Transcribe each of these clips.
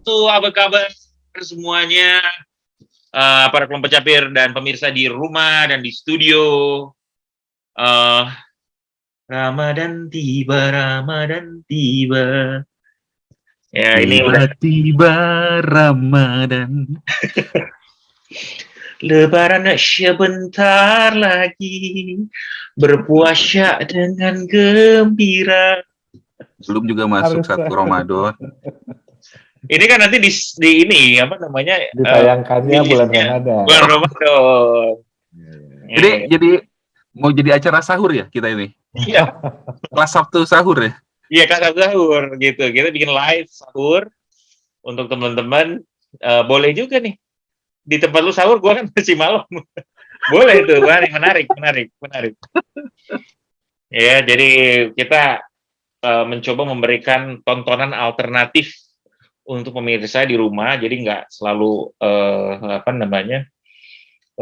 Sabtu, apa kabar semuanya? Para kelompok capir dan pemirsa di rumah dan di studio. Ramadan tiba, Ramadan tiba. Ya, ini udah tiba Ramadan. Lebaran sebentar lagi, berpuasa dengan gembira. Belum juga masuk Harus. 1 Ramadan. Ini kan nanti di ini apa namanya? Ditayangkannya bulan Ramadan. Bulan Ramadan. Jadi mau jadi acara sahur ya kita ini? Iya. Kelas Sabtu sahur ya? Iya, Kak sahur gitu. Kita bikin live sahur untuk teman-teman. Boleh juga nih. Di tempat lu sahur, gua kan masih malam. Boleh tuh, menarik. Ya, jadi kita mencoba memberikan tontonan alternatif untuk pemirsa di rumah. Jadi nggak selalu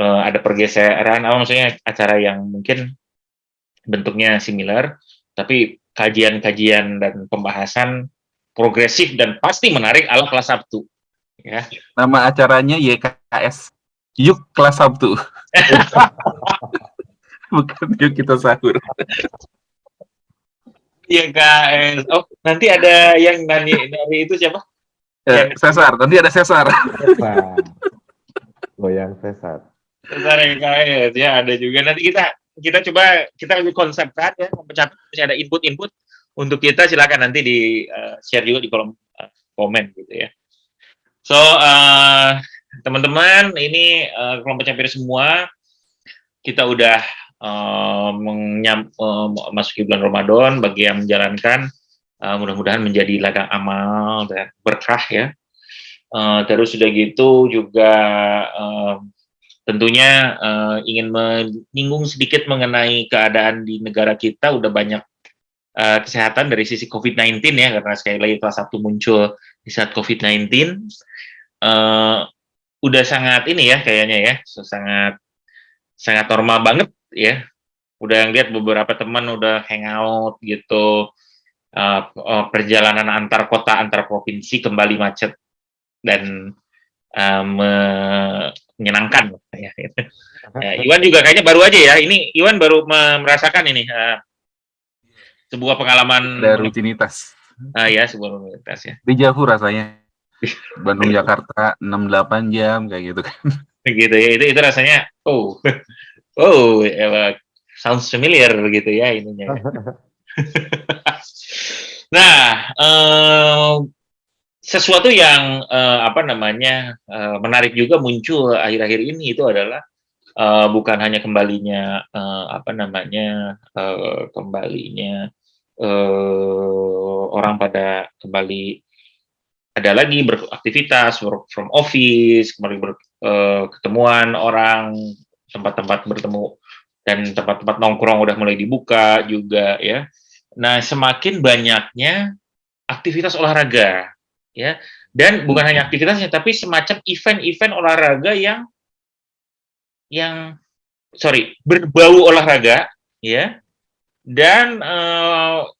ada pergeseran. Maksudnya acara yang mungkin bentuknya similar, tapi kajian-kajian dan pembahasan progresif dan pasti menarik ala kelas Sabtu. Ya. Nama acaranya YKS, Yuk Kelas Sabtu. Bukan Yuk Kita Sahur. YKS. Oh, nanti ada yang dari itu siapa? Sesar, nanti ada Sesar. Goyang Sesar. Sesar YKS, ya ada juga. Nanti kita coba, kita lebih konsepkan ya, masih ada input untuk kita, silakan nanti di share juga di kolom komen gitu ya. So, teman-teman, ini kelompok capir semua, kita udah masuki bulan Ramadan. Bagi yang menjalankan, mudah-mudahan menjadi ladang amal dan berkah ya. Terus sudah gitu juga tentunya ingin menyinggung sedikit mengenai keadaan di negara kita. Udah banyak kesehatan dari sisi COVID-19 ya, karena sekali lagi kelas 1 muncul di saat COVID-19. Udah sangat ini ya kayaknya ya, sangat normal banget ya. Udah lihat beberapa teman udah hangout gitu, perjalanan antar kota, antar provinsi kembali macet dan menyenangkan ya. Iwan juga kayaknya baru aja ya. Ini Iwan baru merasakan ini sebuah pengalaman rutinitas. Ya, sebuah rutinitas ya. Deja vu rasanya. Bandung Jakarta 6-8 jam kayak gitu kan. Gitu ya. Itu rasanya sounds familiar gitu ya ininya. Nah, sesuatu yang menarik juga muncul akhir-akhir ini itu adalah bukan hanya kembalinya orang pada kembali ada lagi beraktivitas, work from office, kembali ketemuan orang, tempat-tempat bertemu dan tempat-tempat nongkrong udah mulai dibuka juga ya. Nah, semakin banyaknya aktivitas olahraga ya, dan bukan hanya aktivitasnya tapi semacam event-event olahraga yang berbau olahraga ya, dan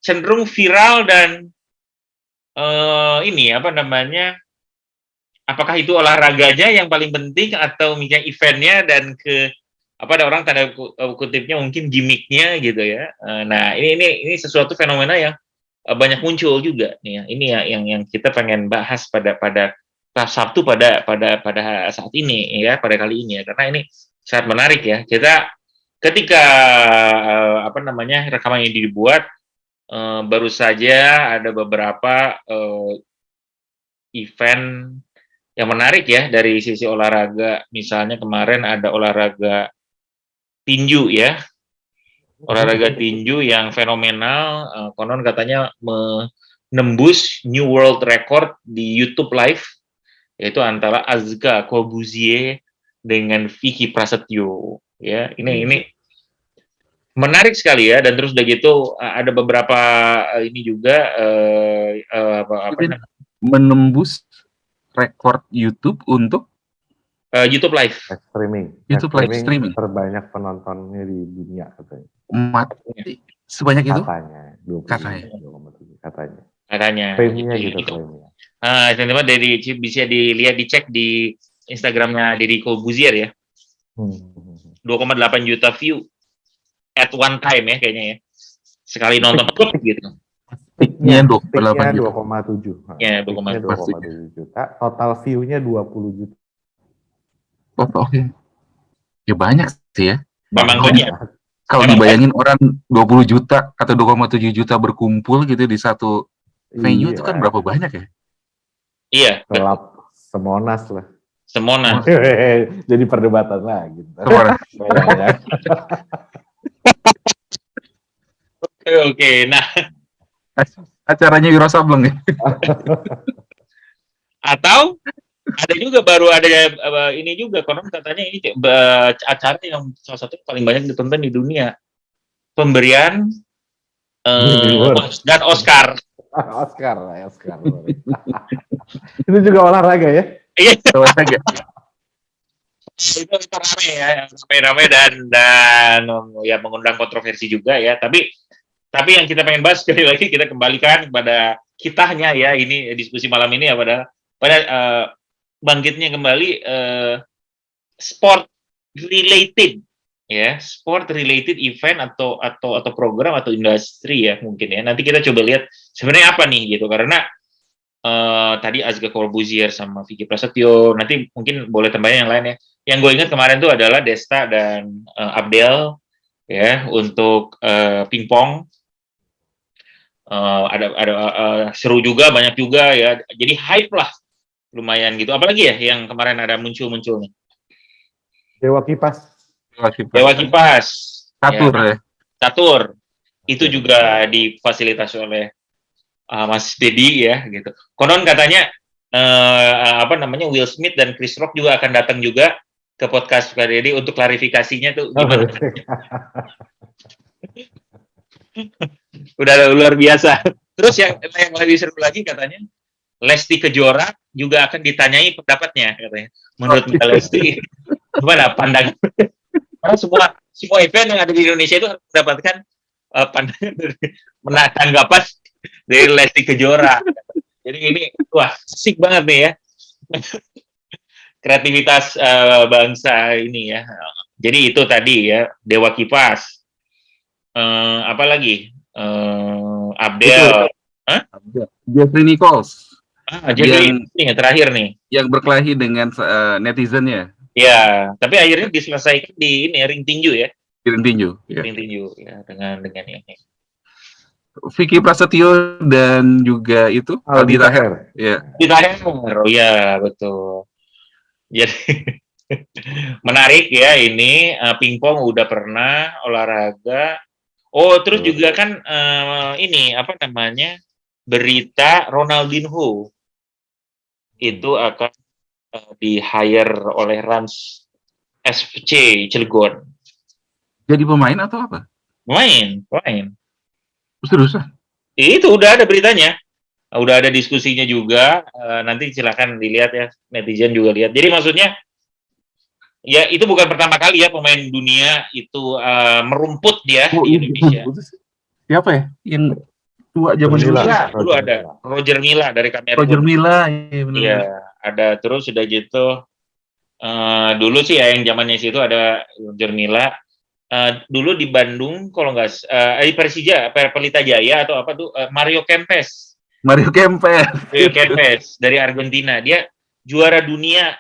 cenderung viral dan apakah itu olahraganya yang paling penting atau misalnya eventnya dan ada orang tanda kutipnya mungkin gimmicknya gitu ya. Nah, ini sesuatu fenomena yang banyak muncul juga nih ya. Ini ya yang kita pengen bahas pada Sabtu pada saat ini ya, pada kali ini ya, karena ini sangat menarik ya. Kita ketika rekaman ini dibuat, baru saja ada beberapa event yang menarik ya dari sisi olahraga. Misalnya kemarin ada olahraga tinju ya, olahraga tinju yang fenomenal, konon katanya menembus new world record di YouTube Live, yaitu antara Azga Kobuzie dengan Vicky Prasetyo ya. Ini menarik sekali ya, dan terus udah gitu ada beberapa ini juga menembus rekor YouTube untuk YouTube Live. YouTube live streaming terbanyak penontonnya di dunia katanya. Sebanyak itu? Katanya 27 katanya. Katanya. Klaimnya gitu klaimnya. Teman-teman bisa dilihat, dicek di Instagramnya Deddy Corbuzier ya. 2,8 juta view at one time ya kayaknya ya. Sekali nonton gitu. Peaknya 2,8 juta. 2,7. Ya, 2,7 juta. Total view-nya 20 juta. Oh, oke. Ya banyak sih ya. Memang banyak. Kalau dibayangin orang 20 juta atau 2,7 juta berkumpul gitu di satu venue itu kan berapa banyak ya? Iya. Gelap semonas lah. Semonas. Jadi perdebatan lagi. Oke. Nah, acaranya Wiro Sableng ya. Atau ada juga baru ada ini juga konon katanya ini acara yang salah satu paling banyak ditonton di dunia, pemberian dan Oscar. Oscar. Itu juga olahraga ya? Iya. Olahraga. Itu rame ya, rame dan ya mengundang kontroversi juga ya. Tapi yang kita pengen bahas sekali lagi, kita kembalikan kepada kitanya ya, ini diskusi malam ini ya pada bangkitnya kembali sport related event atau program atau industri ya mungkin ya. Nanti kita coba lihat sebenarnya apa nih gitu, karena tadi Azga Corbuzier sama Vicky Prasetyo, nanti mungkin boleh tambahin yang lain ya. Yang gue ingat kemarin tuh adalah Desta dan Abdel ya untuk pingpong. Ada seru juga, banyak juga ya. Jadi hype lah, lumayan gitu. Apalagi ya yang kemarin ada muncul nih. Dewa Kipas. Catur ya. Catur. Itu juga difasilitasi oleh Mas Dedi ya gitu. Konon katanya Will Smith dan Chris Rock juga akan datang juga ke podcast Pak Dedi untuk klarifikasinya tuh gimana. Udah luar biasa. Terus yang lebih seru lagi katanya Lesti Kejora juga akan ditanyai pendapatnya katanya. Menurut Mbak Lesti gimana pandangan? Karena semua event yang ada di Indonesia itu harus mendapatkan pandangan dari tanggapan dari Lesti Kejora. Jadi ini wah asik banget nih ya. Kreativitas bangsa ini ya. Jadi itu tadi ya, Dewa Kipas. Apa lagi? Abdel. Jeffrey Nichols. Jeffrey yang terakhir nih. Yang berkelahi dengan netizen ya. Ya, tapi akhirnya diselesaikan di ini ring tinju ya. Ring tinju ya dengan ini. Vicky Prasetyo dan juga itu Aldi Taher. Ya. Aldi Taher. Oh ya, betul. Jadi menarik ya ini pingpong udah pernah, olahraga. Oh, terus juga kan ini apa namanya? Berita Ronaldinho itu akan di-hire oleh Rans FC Cilegon. Jadi pemain atau apa? Pemain. Seriusan? Itu udah ada beritanya. Udah ada diskusinya juga. Nanti silakan dilihat ya, netizen juga lihat. Jadi maksudnya ya itu bukan pertama kali ya pemain dunia itu merumput dia di Indonesia. Siapa ya? Yang tua zaman dulu ada Roger Milla dari Kamerun. Roger Milla, iya ada. Terus sudah gitu dulu sih ya yang zamannya situ ada Roger Milla. Dulu di Bandung kalau nggak Persija, Pelita Jaya atau apa tuh Mario Kempes dari Argentina. Dia juara dunia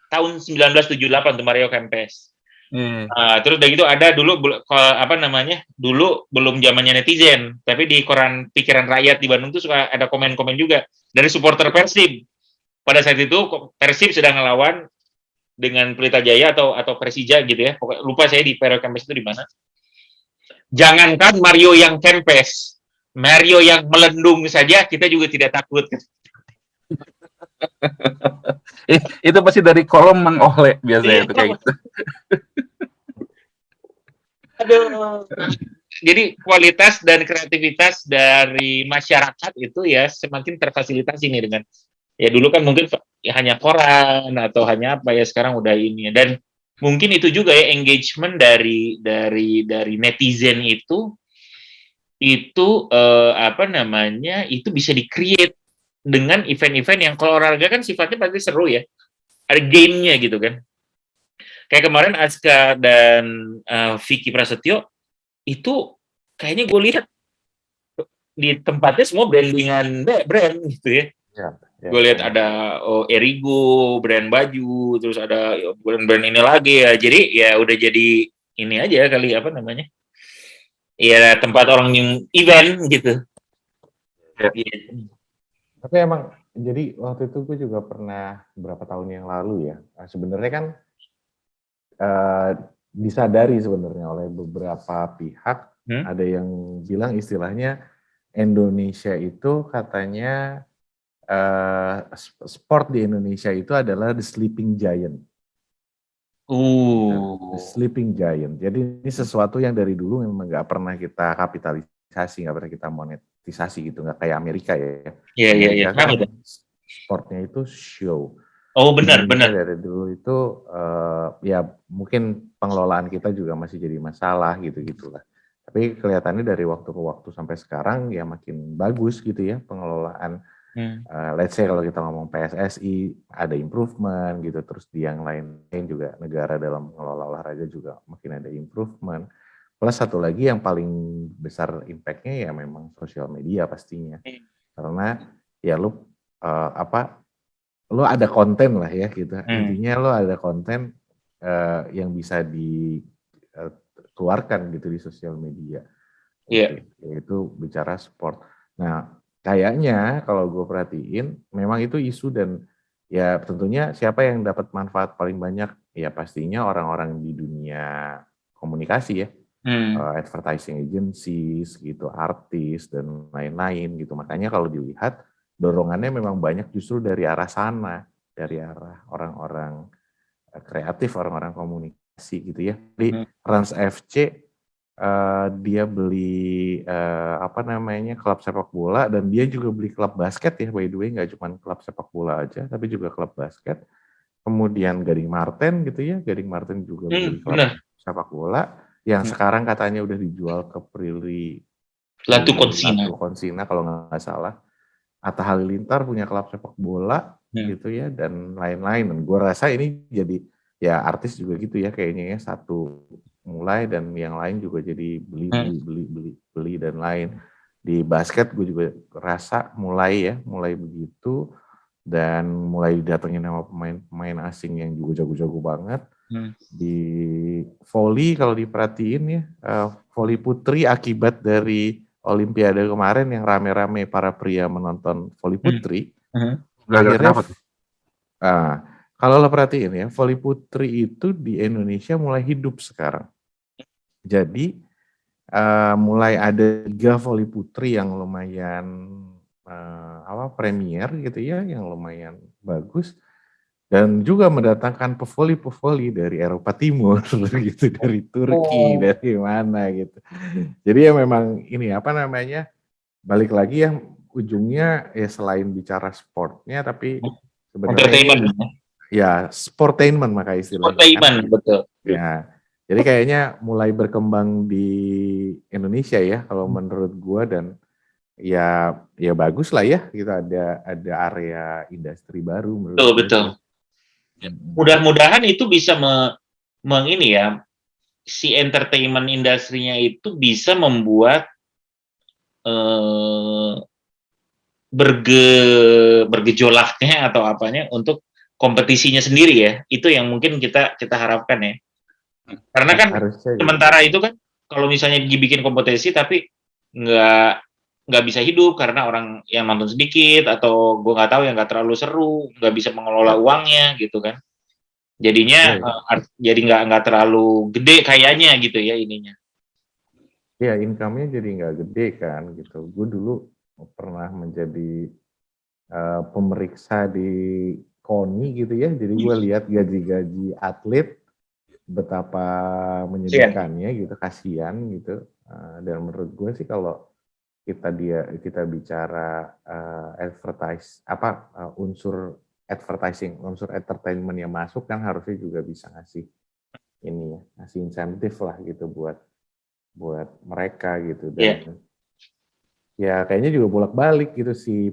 tahun 1978 tuh Mario Kempes. Terus udah gitu ada dulu dulu belum zamannya netizen, tapi di koran Pikiran Rakyat di Bandung tuh suka ada komen-komen juga dari supporter Persib. Pada saat itu Persib sedang ngelawan dengan Pelita Jaya atau Persija gitu ya. Pokoknya lupa saya di Mario Kempes itu di mana. Jangankan Mario yang Kempes, Mario yang melendung saja kita juga tidak takut. Itu pasti dari kolom Mang Ohle biasanya itu kayak gitu. Aduh. Jadi kualitas dan kreativitas dari masyarakat itu ya semakin terfasilitasi nih dengan ya dulu kan mungkin ya hanya koran atau hanya apa ya, sekarang udah ini. Dan mungkin itu juga ya engagement dari netizen itu apa namanya itu bisa di-create dengan event-event yang kalau olahraga kan sifatnya pasti seru ya, ada game-nya gitu kan. Kayak kemarin Aska dan Vicky Prasetyo itu kayaknya gue lihat di tempatnya semua brandingan brand gitu ya. Ya, ya, Gue lihat ya. ada Erigo, brand baju, terus ada brand-brand ini lagi ya. Jadi ya udah jadi ini aja kali apa namanya? Ya tempat orang yang event gitu. Ya. Iya. Tapi emang jadi waktu itu gue juga pernah beberapa tahun yang lalu ya. Nah, sebenarnya kan disadari sebenarnya oleh beberapa pihak, ada yang bilang istilahnya Indonesia itu katanya sport di Indonesia itu adalah the sleeping giant. The sleeping giant. Jadi ini sesuatu yang dari dulu memang nggak pernah kita kapitalisasi, nggak pernah kita monetisasi gitu, nggak kayak Amerika ya. Iya, iya, iya. Amerika kan sportnya itu show. Oh, benar, Indonesia benar. dari dulu itu ya mungkin pengelolaan kita juga masih jadi masalah gitu-gitulah. Tapi kelihatannya dari waktu ke waktu sampai sekarang ya makin bagus gitu ya pengelolaan. Let's say kalau kita ngomong PSSI ada improvement gitu, terus di yang lain juga negara dalam mengelola olahraga juga makin ada improvement. Plus satu lagi yang paling besar impact-nya ya memang sosial media pastinya. Karena ya lu lo ada konten lah ya gitu. Intinya lo ada konten yang bisa dikeluarkan gitu di sosial media. Iya. Yaitu bicara sport. Nah, kayaknya kalau gue perhatiin memang itu isu dan ya tentunya siapa yang dapat manfaat paling banyak ya pastinya orang-orang di dunia komunikasi ya. Advertising agencies gitu, artis dan lain-lain gitu. Makanya kalau dilihat dorongannya memang banyak justru dari arah sana, dari arah orang-orang kreatif, orang-orang komunikasi gitu ya. Di Rans FC dia beli apa namanya klub sepak bola dan dia juga beli klub basket ya, by the way, nggak cuma klub sepak bola aja tapi juga klub basket. Kemudian Gading Marten gitu ya, Gading Marten juga beli klub sepak bola yang sekarang katanya udah dijual ke Latu Latu Konsina kalau nggak salah. Atta Halilintar punya klub sepak bola gitu ya dan lain-lain. Dan gue rasa ini jadi ya artis juga gitu ya kayaknya ya, satu mulai dan yang lain juga jadi beli dan lain. Di basket gue juga rasa mulai begitu dan mulai datengin sama pemain asing yang juga jago-jago banget. Di volley kalau diperhatiin ya, volley putri akibat dari Olimpiade kemarin yang rame-rame para pria menonton volley putri, akhirnya kalau lo perhatiin ya, volley putri itu di Indonesia mulai hidup sekarang. Jadi mulai ada 3 volley putri yang lumayan premier gitu ya, yang lumayan bagus. Dan juga mendatangkan pevoli dari Eropa Timur gitu, dari Turki, dari mana gitu. Jadi ya memang ini apa namanya, balik lagi ya ujungnya ya selain bicara sportnya tapi sebenarnya ini ya sportainment maka istilahnya. Sportainment, betul. Ya, jadi kayaknya mulai berkembang di Indonesia ya kalau menurut gua dan ya bagus lah ya kita ada area industri baru menurut gua. Betul. Mudah-mudahan itu bisa ini ya, si entertainment industrinya itu bisa membuat bergejolaknya atau apanya untuk kompetisinya sendiri ya. Itu yang mungkin kita harapkan ya. Karena kan sementara itu kan kalau misalnya dibikin kompetisi tapi nggak bisa hidup karena orang yang nonton sedikit atau gue nggak tahu yang nggak terlalu seru, nggak bisa mengelola uangnya gitu kan. Jadinya jadi nggak terlalu gede kayaknya gitu ya ininya. Ya income-nya jadi nggak gede kan gitu. Gue dulu pernah menjadi pemeriksa di KONI gitu ya. Jadi gue lihat gaji-gaji atlet betapa menyedihkannya gitu, kasihan gitu. Dan menurut gue sih kalau kita bicara unsur advertising, unsur entertainment yang masuk kan harusnya juga bisa ngasih ini ya, ngasih insentif lah gitu buat mereka gitu dan ya kayaknya juga bolak-balik gitu sih,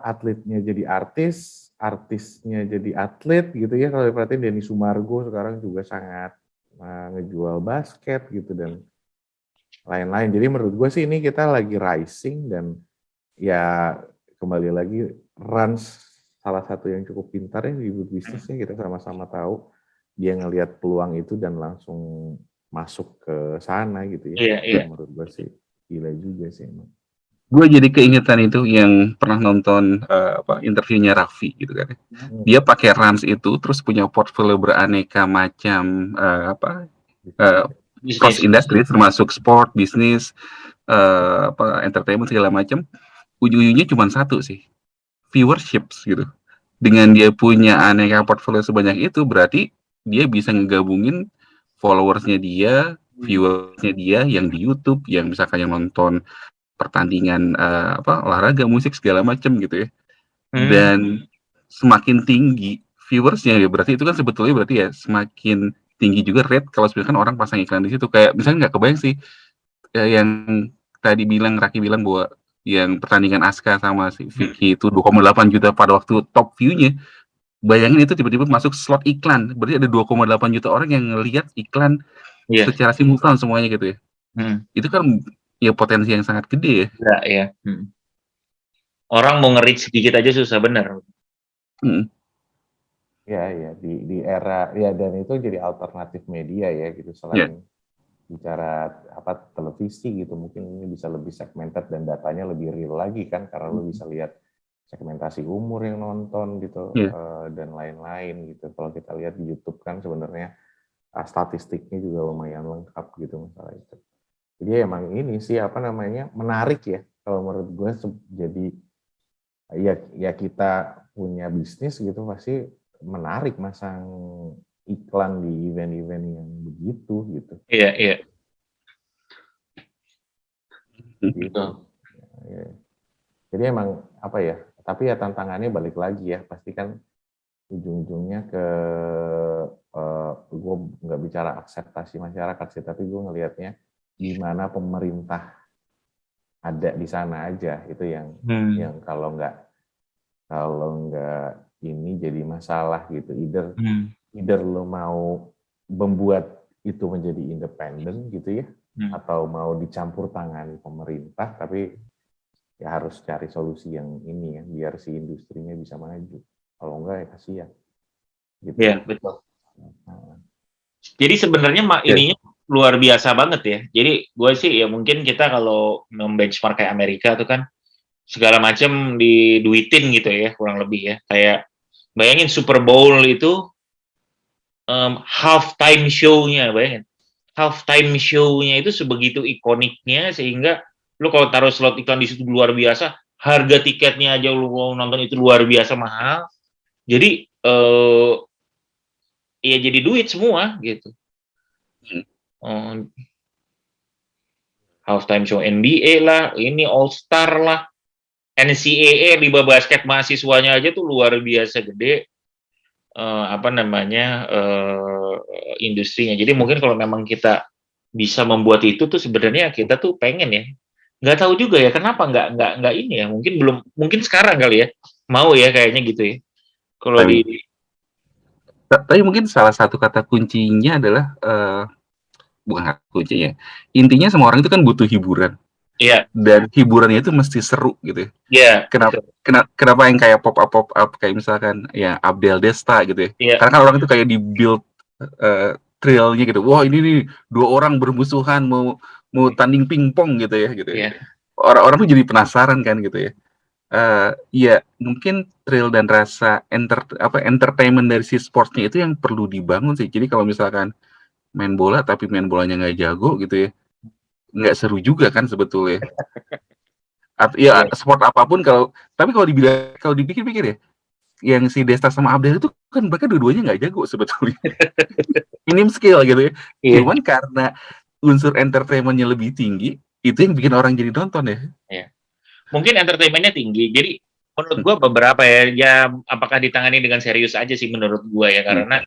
atletnya jadi artis, artisnya jadi atlet gitu ya. Kalau diperhatiin Denny Sumargo sekarang juga sangat ngejual basket gitu dan lain-lain. Jadi menurut gue sih ini kita lagi rising dan ya kembali lagi Rans salah satu yang cukup pintar ya di bisnisnya, kita sama-sama tahu dia ngelihat peluang itu dan langsung masuk ke sana gitu ya. Iya, iya. Menurut gue sih gila juga sih emang. Gue jadi keingetan itu yang pernah nonton interviewnya Raffi gitu kan. Dia pakai Rans itu terus punya portfolio beraneka macam cross industry termasuk sport, bisnis, entertainment segala macam. Ujung-ujungnya cuma satu sih, viewerships gitu. Dengan dia punya aneka portfolio sebanyak itu, berarti dia bisa ngegabungin followersnya dia, viewersnya dia yang di YouTube, yang misalkan yang nonton pertandingan olahraga, musik segala macam gitu ya. Dan semakin tinggi viewersnya ya, berarti itu kan sebetulnya berarti ya semakin tinggi juga rate kalau misalkan orang pasang iklan di situ. Kayak misalnya nggak kebayang sih yang tadi Raki bilang bahwa yang pertandingan Aska sama si Vicky itu 2,8 juta pada waktu top view-nya. Bayangin itu tiba-tiba masuk slot iklan. Berarti ada 2,8 juta orang yang ngelihat iklan secara simultan semuanya gitu ya. Itu kan ya potensi yang sangat gede ya. Iya. Orang mau nge-reach sedikit aja susah bener. Ya di era ya, dan itu jadi alternatif media ya gitu, selain bicara televisi gitu, mungkin ini bisa lebih segmented dan datanya lebih real lagi kan, karena lu bisa lihat segmentasi umur yang nonton gitu dan lain-lain gitu. Kalau kita lihat di YouTube kan sebenarnya statistiknya juga lumayan lengkap gitu masalah itu. Jadi emang ini sih menarik ya kalau menurut gue. Jadi ya kita punya bisnis gitu pasti menarik masang iklan di event-event yang begitu gitu. Iya. Gitu. Ya. Jadi emang tapi ya tantangannya balik lagi ya, pasti kan ujung-ujungnya ke gue nggak bicara akseptasi masyarakat sih, tapi gue ngelihatnya gimana pemerintah ada di sana aja, itu yang kalau nggak ini jadi masalah gitu. Either lo mau membuat itu menjadi independen gitu ya, atau mau dicampur tangani pemerintah, tapi ya harus cari solusi yang ini ya, biar si industrinya bisa maju. Kalau enggak ya kasihan. Gitu. Iya, betul. Jadi sebenarnya ininya luar biasa banget ya. Jadi gue sih ya mungkin kita kalau membenchmark kayak Amerika tuh kan segala macam diduitin gitu ya, kurang lebih ya. Kayak bayangin Super Bowl itu halftime show-nya, bayangin. Halftime show-nya itu sebegitu ikoniknya sehingga lu kalau taruh slot iklan di situ luar biasa, harga tiketnya aja lu mau nonton itu luar biasa mahal. Jadi ya jadi duit semua gitu. Halftime show NBA lah, ini All Star lah, NCAA Liga Basket mahasiswanya aja tuh luar biasa gede. Industrinya. Jadi mungkin kalau memang kita bisa membuat itu tuh sebenarnya kita tuh pengen ya. Nggak tahu juga ya kenapa nggak ini ya. Mungkin sekarang kali ya mau ya kayaknya gitu ya. Kalau tapi mungkin salah satu kata kuncinya adalah bukan kata kuncinya. Intinya semua orang itu kan butuh hiburan. Iya. Dan hiburannya itu mesti seru gitu ya. Iya. Kenapa yang kayak pop up kayak misalkan ya Abdel Desta gitu ya. Iya. Karena kan orang itu kayak di build thrill-nya gitu. Wah, ini nih dua orang bermusuhan mau tanding pingpong gitu ya gitu. Iya. Orang-orang tuh jadi penasaran kan gitu ya. Ya mungkin thrill dan rasa entertainment dari si sportnya itu yang perlu dibangun sih. Jadi kalau misalkan main bola tapi main bolanya nggak jago gitu ya, nggak seru juga kan sebetulnya. Sport apapun tapi kalau dipikir-pikir ya, yang si Desta sama Abdel itu kan mereka dua-duanya nggak jago sebetulnya. Minim skill gitu ya. Cuman karena unsur entertainment-nya lebih tinggi, itu yang bikin orang jadi nonton ya. Iya. Mungkin entertainment-nya tinggi. Jadi menurut gua beberapa ya apakah ditangani dengan serius aja sih menurut gua ya, karena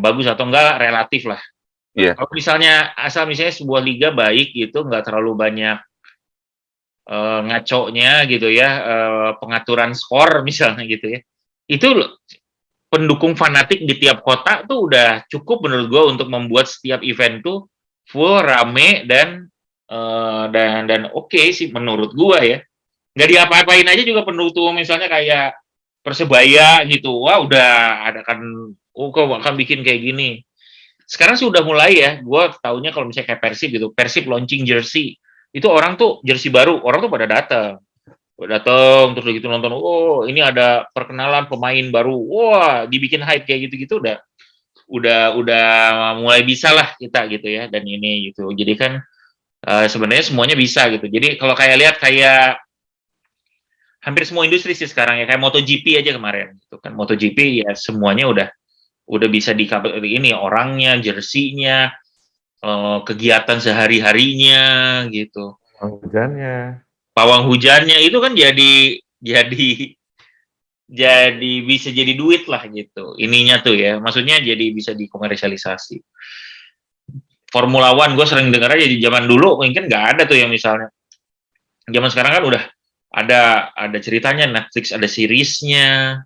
bagus atau enggak relatif lah. Kalau misalnya asal misalnya sebuah liga baik gitu, nggak terlalu banyak ngaconya gitu ya, pengaturan skor misalnya gitu ya. Itu pendukung fanatik di tiap kota tuh udah cukup menurut gue untuk membuat setiap event tuh full, rame, dan oke sih menurut gue ya. Nggak diapa-apain aja juga pendukung misalnya kayak Persebaya gitu. Wah udah ada kan, kok akan bikin kayak gini. Sekarang sih udah mulai ya, gue taunya kalau misalnya kayak Persib gitu, Persib launching jersey, itu orang tuh jersey baru, orang tuh pada datang terus gitu nonton, oh ini ada perkenalan pemain baru, wah dibikin hype kayak gitu-gitu udah mulai bisa lah kita gitu ya, dan ini gitu. Jadi kan sebenarnya semuanya bisa gitu. Jadi kalau kayak lihat kayak hampir semua industri sih sekarang ya, kayak MotoGP aja kemarin gitu kan, MotoGP ya semuanya udah bisa di ini orangnya, jersinya, kegiatan sehari-harinya gitu. Hujannya. Pawang hujannya itu kan jadi bisa jadi duit lah gitu. Ininya tuh ya, maksudnya jadi bisa dikomersialisasi. Formula One gue sering dengar aja di zaman dulu mungkin nggak ada tuh yang misalnya. Zaman sekarang kan udah ada ceritanya, Netflix ada seriesnya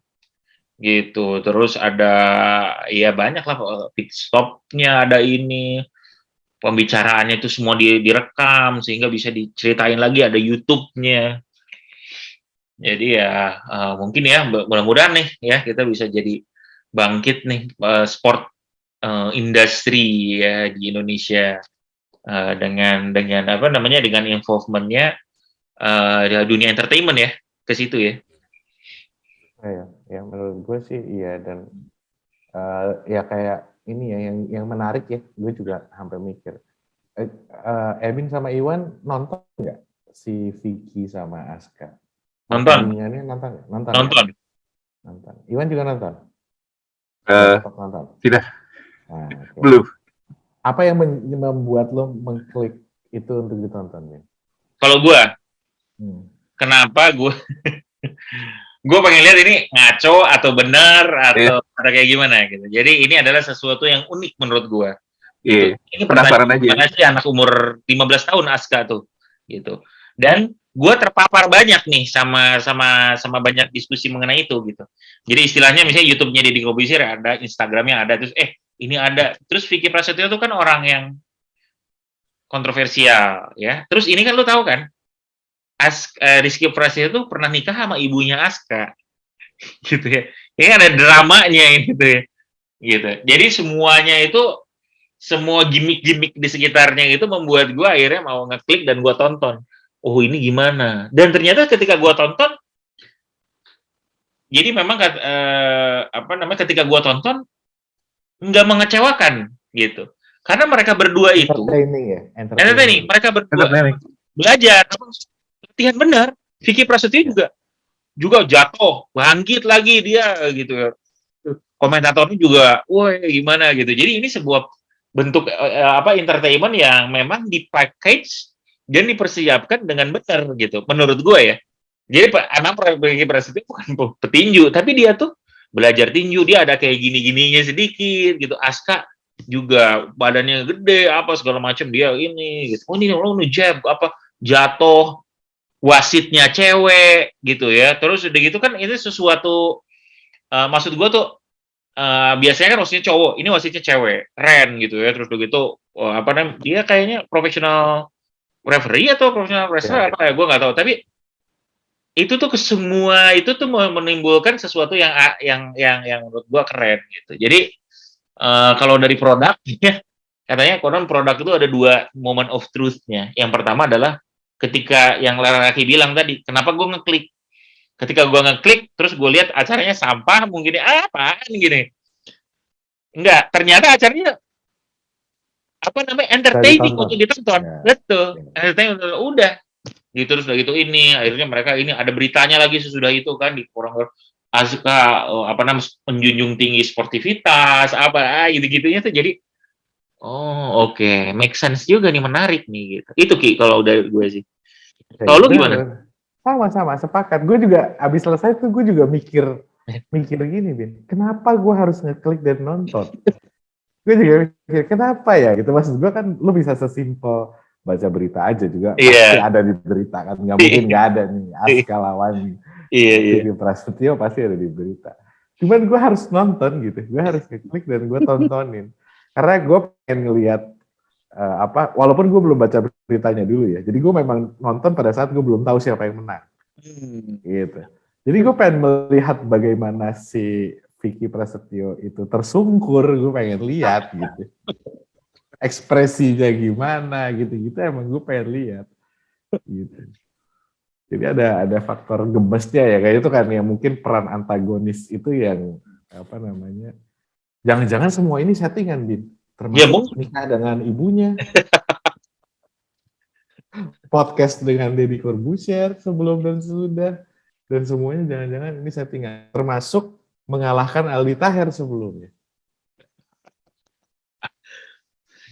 gitu. Terus ada ya banyak lah, pit stopnya ada ini, pembicaraannya itu semua direkam sehingga bisa diceritain lagi, ada YouTube-nya. Jadi ya mungkin ya mudah-mudahan nih ya kita bisa jadi bangkit nih sport industri ya di Indonesia, dengan apa namanya, dengan involvement-nya di dunia entertainment ya ke situ ya. Ya menurut gue sih iya, dan ya kayak ini ya yang menarik ya, gue juga sampai mikir. Ebin sama Iwan nonton nggak si Vicky sama Aska? Nonton. Nonton nggak? Nonton. Nonton. Ya? Nonton. Iwan juga nonton? Nonton. Tidak. Nah, okay. Belum. Apa yang membuat lo mengklik itu untuk ditonton ya? Kalau gue, kenapa gue pengen lihat ini ngaco atau benar atau kayak gimana gitu. Jadi ini adalah sesuatu yang unik menurut gue. Gitu. Ini penasaran aja. Gimana sih anak umur 15 tahun Aska tuh, gitu. Dan gue terpapar banyak nih sama banyak diskusi mengenai itu gitu. Jadi istilahnya misalnya YouTube-nya Deddy Corbuzier ada, Instagram-nya ada, terus ini ada. Terus Vicky Prasetyo itu kan orang yang kontroversial ya. Terus ini kan lo tahu kan, Rizky Prasetyo itu pernah nikah sama ibunya Aska, gitu ya. Ini ada dramanya gitu ya, gitu. Jadi semuanya itu, semua gimmick-gimmick di sekitarnya itu membuat gue akhirnya mau ngeklik dan gue tonton. Oh ini gimana? Dan ternyata ketika gue tonton, jadi memang ketika gue tonton nggak mengecewakan gitu. Karena mereka berdua itu entertaining. Mereka berdua belajar, latihan benar. Vicky Prasetyo juga jatuh, bangkit lagi dia gitu. Komentatornya juga, wah gimana gitu. Jadi ini sebuah bentuk entertainment yang memang dipackage dan dipersiapkan dengan benar gitu, menurut gue ya. Jadi anak Vicky Prasetyo bukan petinju, tapi dia tuh belajar tinju, dia ada kayak gini-gininya sedikit gitu. Aska juga badannya gede, apa segala macam, dia ini gitu. Oh ini lo jab apa, jatuh, wasitnya cewek gitu ya. Terus udah gitu kan itu sesuatu, maksud gue tuh biasanya kan wasitnya cowok, ini wasitnya cewek, keren gitu ya. Terus begitu dia kayaknya profesional referee atau profesional wrestler apa kayak gue nggak tahu, tapi itu tuh semua itu tuh menimbulkan sesuatu yang menurut gue keren gitu. Jadi kalau dari produk ya, katanya konon produk itu ada 2 moment of truth-nya. Yang pertama adalah ketika yang laki bilang tadi, kenapa gue ngeklik? Ketika gue ngeklik, terus gue lihat acaranya sampah, mungkin apaan gini. Enggak, ternyata acaranya entertaining untuk ditonton. Betul. Entertaining udah. Gitu, terus begitu ini akhirnya mereka ini ada beritanya lagi sesudah itu kan di orang Aska menjunjung tinggi sportivitas gitu-gitunya tuh. Jadi oke, make sense juga nih, menarik nih gitu. Itu Ki kalau udah gue sih. Kalau lu gimana? Sama sepakat. Gue juga abis selesai tuh gue juga mikir gini, Bin. Kenapa gue harus ngeklik dan nonton? Gue juga mikir kenapa ya gitu. Maksud gue kan lu bisa sesimpel baca berita aja juga Iya. pasti ada di berita kan, nggak mungkin nggak ada nih Aska lawan Iya. Vicky Prasetyo pasti ada di berita. Cuman gue harus nonton gitu, gue harus klik dan gue tontonin karena gue pengen ngelihat walaupun gue belum baca beritanya dulu ya, jadi gue memang nonton pada saat gue belum tahu siapa yang menang gitu. Jadi gue pengen melihat bagaimana si Vicky Prasetyo itu tersungkur, gue pengen lihat gitu. Ekspresinya gimana gitu-gitu emang gue pengen lihat gitu. Jadi ada faktor gemesnya ya, kayak itu kan yang mungkin peran antagonis itu yang apa namanya, jangan-jangan semua ini settingan, Bin, termasuk nikah dengan ibunya, podcast dengan Deddy Corbuzier sebelum dan sesudah, dan semuanya jangan-jangan ini settingan, termasuk mengalahkan Aldi Taher sebelumnya.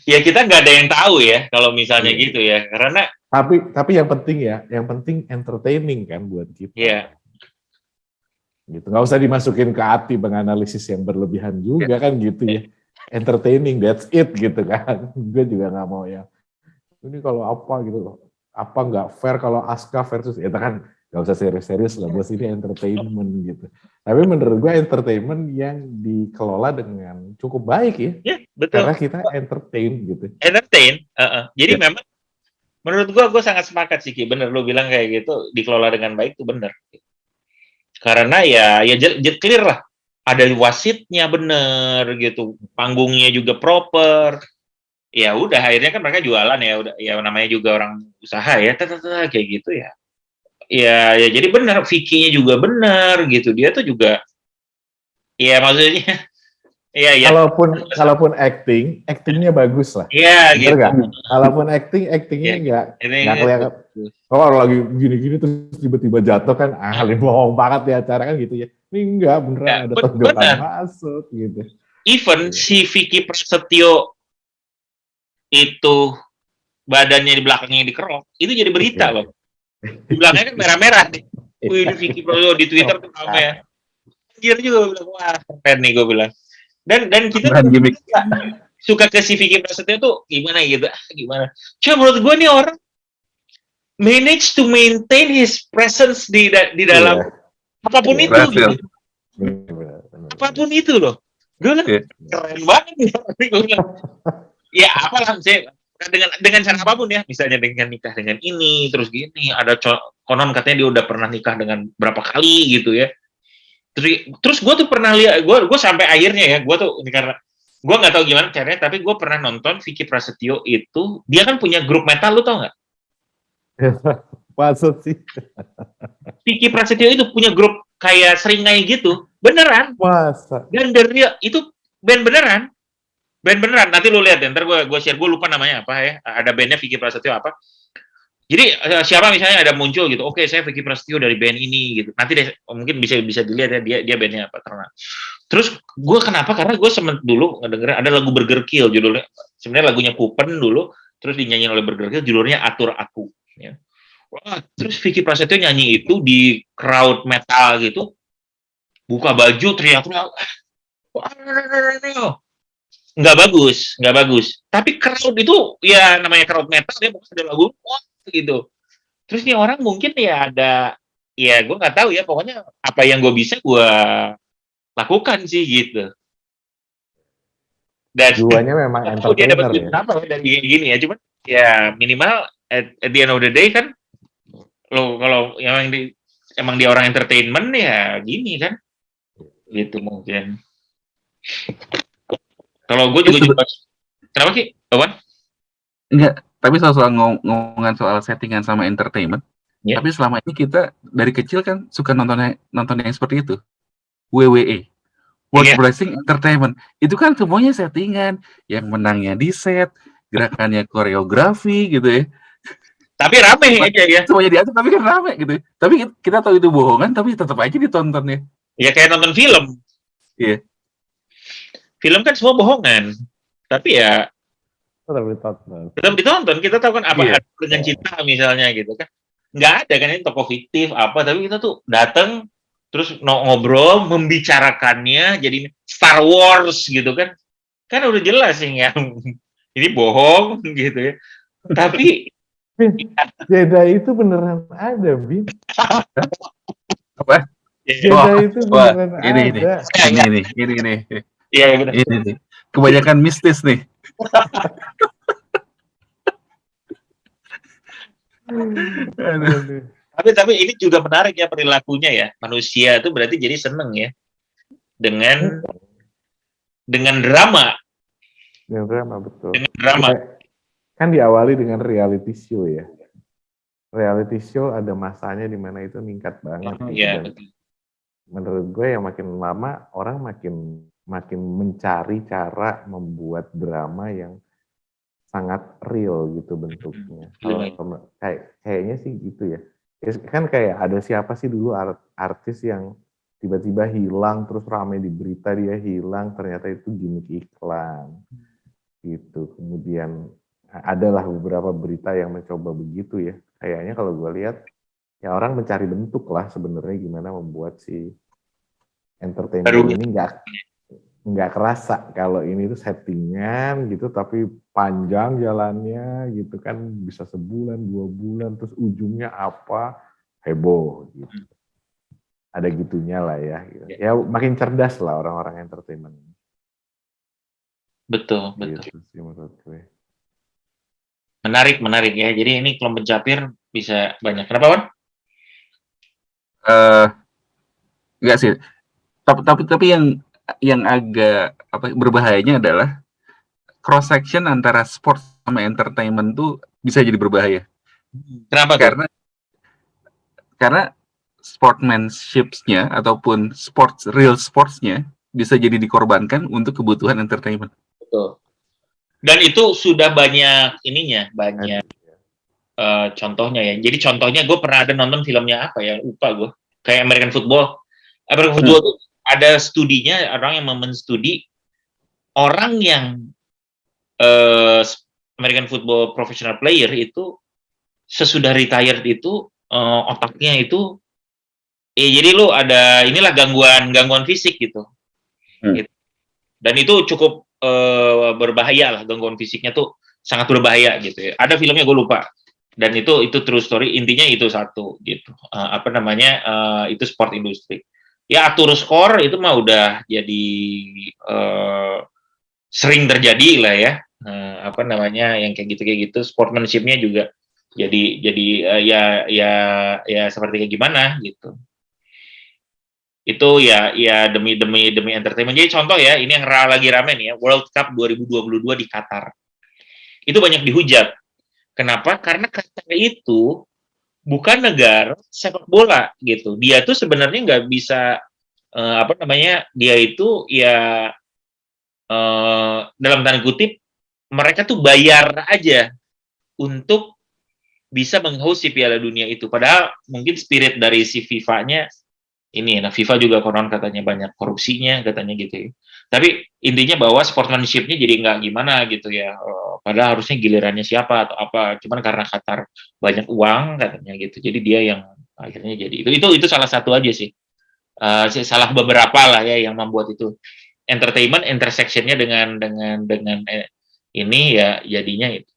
Ya kita nggak ada yang tahu ya kalau misalnya gitu ya, karena tapi yang penting entertaining kan buat kita. Iya. Gitu, nggak usah dimasukin ke hati menganalisis yang berlebihan juga kan gitu ya. Entertaining, that's it gitu kan. Gue juga nggak mau ya. Ini kalau apa gitu, apa nggak fair kalau Aska versus ya kan, nggak usah serius-serius lah, bos, ini entertainment gitu. Tapi menurut gue entertainment yang dikelola dengan cukup baik ya. Ya, betul. Karena kita entertain gitu. Entertain, jadi memang menurut gue sangat sepakat sih Ki, bener lu bilang kayak gitu, dikelola dengan baik tuh bener. Karena ya clear lah, ada wasitnya bener gitu, panggungnya juga proper. Ya udah akhirnya kan mereka jualan ya, udah ya namanya juga orang usaha ya, kayak gitu ya. Ya jadi benar, Vicky-nya juga benar gitu. Dia tuh juga ya maksudnya ya. Kalaupun actingnya bagus lah. Iya gitu. Gak? Kalaupun actingnya nggak kelihatan. Kalau lagi gini-gini terus tiba-tiba jatuh kan, bohong banget di acara kan gitu ya. Ini enggak, beneran ada tonjokan masuk gitu. Even si Vicky Prasetyo itu badannya di belakangnya dikerok, itu jadi berita loh. Di belakangnya kan merah-merah nih. Wih, ini Vicky Prasetyo di Twitter tuh rame ya. Dia juga bilang, wah keren nih gue bilang. Dan kita suka ke si Vicky Prasetyo tuh gimana gitu, gimana. Cuma menurut gue nih orang manage to maintain his presence di dalam apapun itu gitu. Apapun itu loh. Gue kan keren banget nih. Ya apalah sih, dengan cara apapun ya, misalnya dengan nikah dengan ini, terus gini, ada konon katanya dia udah pernah nikah dengan berapa kali gitu ya. Terus gue tuh pernah lihat, gue sampai akhirnya ya, gue tuh karena gue nggak tahu gimana caranya, tapi gue pernah nonton Vicky Prasetyo itu, dia kan punya grup metal, lu tau nggak? Maksud sih. Vicky Prasetyo itu punya grup kayak Seringai gitu, beneran. Masa? Dan dia itu band beneran. Nanti lu lihat ya, ntar gue share, gue lupa namanya apa ya, ada bandnya Vicky Prasetyo apa. Jadi siapa misalnya ada muncul gitu, oke saya Vicky Prasetyo dari band ini gitu, nanti deh mungkin bisa dilihat ya dia bandnya apa karena. Terus gue kenapa? Karena gue dulu ngedengerin ada lagu Burger Kill judulnya, sebenarnya lagunya Kupen dulu, terus dinyanyiin oleh Burger Kill, judulnya Atur Aku. Ya. Wah, terus Vicky Prasetyo nyanyi itu di crowd metal gitu, buka baju teriak-teriak, nggak bagus. Tapi crowd itu ya namanya crowd metal ya, pokoknya ada lagu gitu. Terus nih orang mungkin ya ada, ya gue nggak tahu ya, pokoknya apa yang gue bisa gue lakukan sih gitu. Dan jiwanya memang entertainer dia dapat duit apa dari gini ya, cuman ya minimal at the end of the day kan, lo kalau emang dia orang entertainment ya gini kan, gitu mungkin. Kalau gue juga kenapa sih, Bawan? Enggak, tapi soal ngomongan soal settingan sama entertainment. Yeah. Tapi selama ini kita dari kecil kan suka nonton yang seperti itu. WWE, World Wrestling Entertainment. Itu kan semuanya settingan, yang menangnya di set, gerakannya koreografi gitu ya. Tapi rame aja ya. Semuanya diatur tapi kan rame gitu. Tapi kita tahu itu bohongan, tapi tetap aja ditonton ya. Ya kayak nonton film. Iya. Film kan semua bohongan, tapi ya tetap ditonton. Kita tahu kan apa dengan cinta misalnya gitu kan, nggak ada kan ini tokoh fiktif apa, tapi kita tuh datang terus ngobrol membicarakannya jadi Star Wars gitu kan udah jelas sih ya ini bohong gitu ya. Tapi Jeda itu beneran ada, Bin. Apa? Jeda itu Wah, beneran ini ada. iya benar. ini nih. Kebanyakan mistis nih. Aduh. Aduh. Tapi ini juga menarik ya perilakunya ya. Manusia itu berarti jadi seneng ya dengan drama. Yang drama, betul. Dengan drama. Ya, kan diawali dengan reality show ya. Reality show ada masanya di mana itu meningkat banget. Gitu. Iya, Dan betul. menurut gue yang makin lama orang makin mencari cara membuat drama yang sangat real gitu bentuknya. Kalau kayaknya sih gitu ya. Kan kayak ada siapa sih dulu artis yang tiba-tiba hilang terus ramai di berita dia hilang, ternyata itu gimmick iklan gitu. Kemudian adalah beberapa berita yang mencoba begitu ya. Kayaknya kalau gue lihat ya orang mencari bentuk lah sebenarnya gimana membuat si entertainment ini nggak kerasa kalau ini tuh settingan gitu, tapi panjang jalannya gitu kan, bisa sebulan 2 bulan, terus ujungnya apa, heboh gitu. Ada gitunya lah ya. Gitu. Ya makin cerdas lah orang-orang entertainment. Betul. Gitu sih menurut gue. Menarik ya. Jadi ini kelompok pencapir bisa banyak. Kenapa, Wan? Enggak sih. Tapi yang agak berbahayanya adalah cross section antara sport sama entertainment tuh bisa jadi berbahaya. Kenapa tuh? Karena sportsmanship-nya ataupun real sports-nya bisa jadi dikorbankan untuk kebutuhan entertainment. Betul. Dan itu sudah banyak banyak contohnya ya. Jadi contohnya gue pernah ada nonton filmnya apa ya, lupa gue. Kayak American Football. American Football tuh ada studinya, orang yang menstudi orang yang American Football professional player itu sesudah retired itu otaknya itu jadi lu ada inilah gangguan fisik gitu. Dan itu cukup berbahaya lah, gangguan fisiknya tuh sangat berbahaya gitu ya. Ada filmnya gue lupa. Dan itu true story, intinya itu satu gitu. Itu sport industri. Ya atur skor itu mah udah jadi sering terjadi lah ya. Yang kayak gitu sportsmanship-nya juga jadi ya seperti kayak gimana gitu. Itu ya demi entertainment. Jadi contoh ya, ini yang lagi rame nih ya, World Cup 2022 di Qatar. Itu banyak dihujat. Kenapa? Karena Qatar itu bukan negara sepak bola gitu. Dia tuh sebenarnya nggak bisa dia itu ya dalam tanda kutip mereka tuh bayar aja untuk bisa meng-host si Piala Dunia itu. Padahal mungkin spirit dari si FIFA-nya FIFA juga konon katanya banyak korupsinya katanya gitu ya. Tapi intinya bahwa sportsmanship-nya jadi nggak gimana gitu ya. Padahal harusnya gilirannya siapa atau apa. Cuman karena Qatar banyak uang katanya gitu. Jadi dia yang akhirnya jadi itu salah satu aja sih. Salah beberapa lah ya yang membuat itu entertainment intersection-nya dengan ini ya jadinya itu.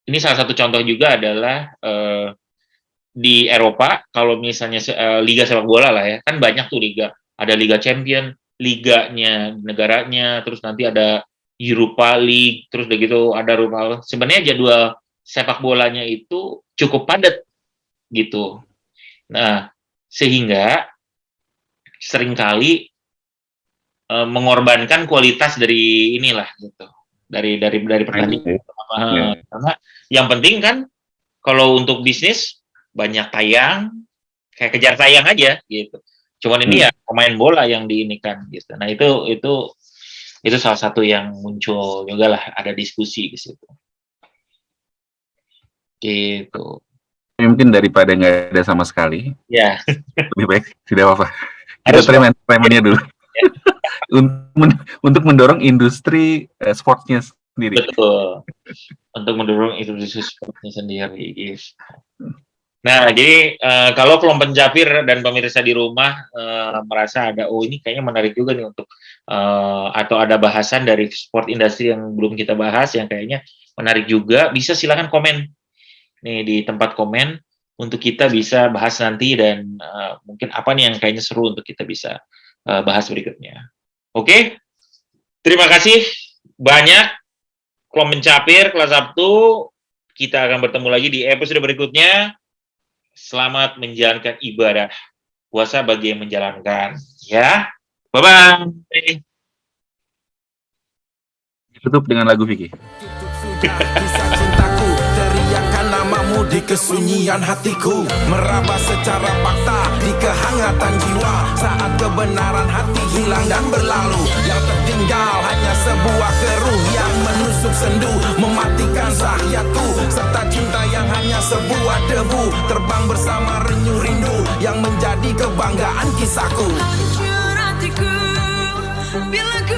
Ini salah satu contoh juga adalah di Eropa, kalau misalnya liga sepak bola lah ya, kan banyak tuh liga. Ada Liga Champion, liganya negaranya, terus nanti ada Europa League, terus begitu ada Europa. Sebenarnya jadwal sepak bolanya itu cukup padat gitu. Nah, sehingga seringkali mengorbankan kualitas dari inilah gitu. Dari pertandingan. Karena yang penting kan kalau untuk bisnis banyak tayang, kayak kejar tayang aja gitu. Cuman ini ya pemain bola yang diinikan gitu. Nah itu salah satu yang muncul juga lah, ada diskusi di situ. Gitu. Mungkin daripada nggak ada sama sekali. Ya. Lebih baik tidak apa-apa. Kita tremennya dulu. Ya. Untuk mendorong industri sportsnya sendiri. Betul. Untuk mendorong industri sportsnya sendiri. Gitu. Nah, jadi kalau kelompok pencapir dan pemirsa di rumah merasa ada, ini kayaknya menarik juga nih untuk atau ada bahasan dari sport industri yang belum kita bahas, yang kayaknya menarik juga, bisa silakan komen nih di tempat komen untuk kita bisa bahas nanti dan mungkin apa nih yang kayaknya seru untuk kita bisa bahas berikutnya. Oke, terima kasih banyak Klom Mencapir kelas Sabtu. Kita akan bertemu lagi di episode berikutnya. Selamat menjalankan ibadah puasa bagi yang menjalankan. Ya, bye-bye. Tutup dengan lagu Vicky. Sudah kisah cintaku, teriakan namamu di kesunyian hatiku, meraba secara fakta di kehangatan jiwa. Saat kebenaran hati hilang dan berlalu, yang tertinggal hanya sebuah keruh yang menusuk sendu, mematikan sahyatku, serta cinta yang hanya sebuah debu, terbang bersama renyuh rindu yang menjadi kebanggaan kisahku. Hancur hatiku bila ku